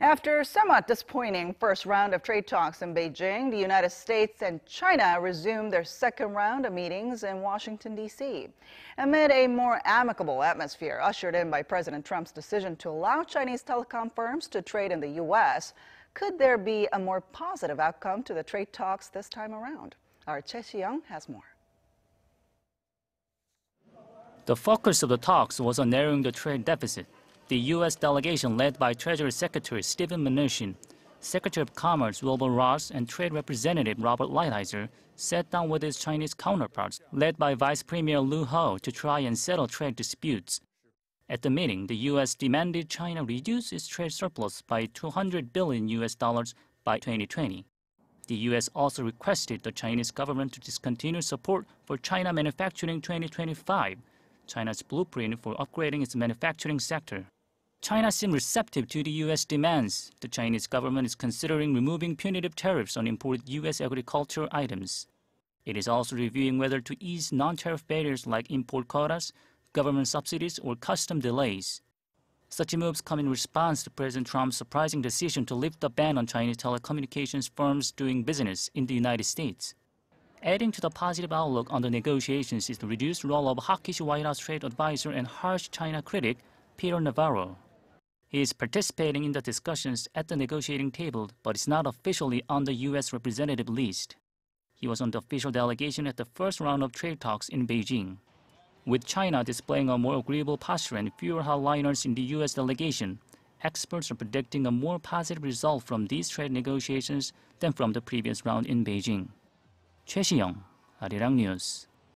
After a somewhat disappointing first round of trade talks in Beijing, the United States and China resumed their second round of meetings in Washington, D.C. Amid a more amicable atmosphere ushered in by President Trump's decision to allow Chinese telecom firms to trade in the U.S., could there be a more positive outcome to the trade talks this time around? Our Choi Si-young has more. The focus of the talks was on narrowing the trade deficit. The U.S. delegation led by Treasury Secretary Steven Mnuchin, Secretary of Commerce Wilbur and Trade Representative Robert Lighthizer sat down with its Chinese counterparts, led by Vice Premier Liu He, to try and settle trade disputes. At the meeting, the U.S. demanded China reduce its trade surplus by $200 billion by 2020. The U.S. also requested the Chinese government to discontinue support for China Manufacturing 2025, China's blueprint for upgrading its manufacturing sector. China seemed receptive to the U.S. demands. The Chinese government is considering removing punitive tariffs on imported U.S. agricultural items. It is also reviewing whether to ease non-tariff barriers like import quotas, government subsidies, or custom delays. Such moves come in response to President Trump's surprising decision to lift the ban on Chinese telecommunications firms doing business in the United States. Adding to the positive outlook on the negotiations is the reduced role of hawkish White House trade advisor and harsh China critic Peter Navarro. He is participating in the discussions at the negotiating table, but is not officially on the U.S. representative list. He was on the official delegation at the first round of trade talks in Beijing. With China displaying a more agreeable posture and fewer hardliners in the U.S. delegation, experts are predicting a more positive result from these trade negotiations than from the previous round in Beijing. Choi Si-young, Arirang News.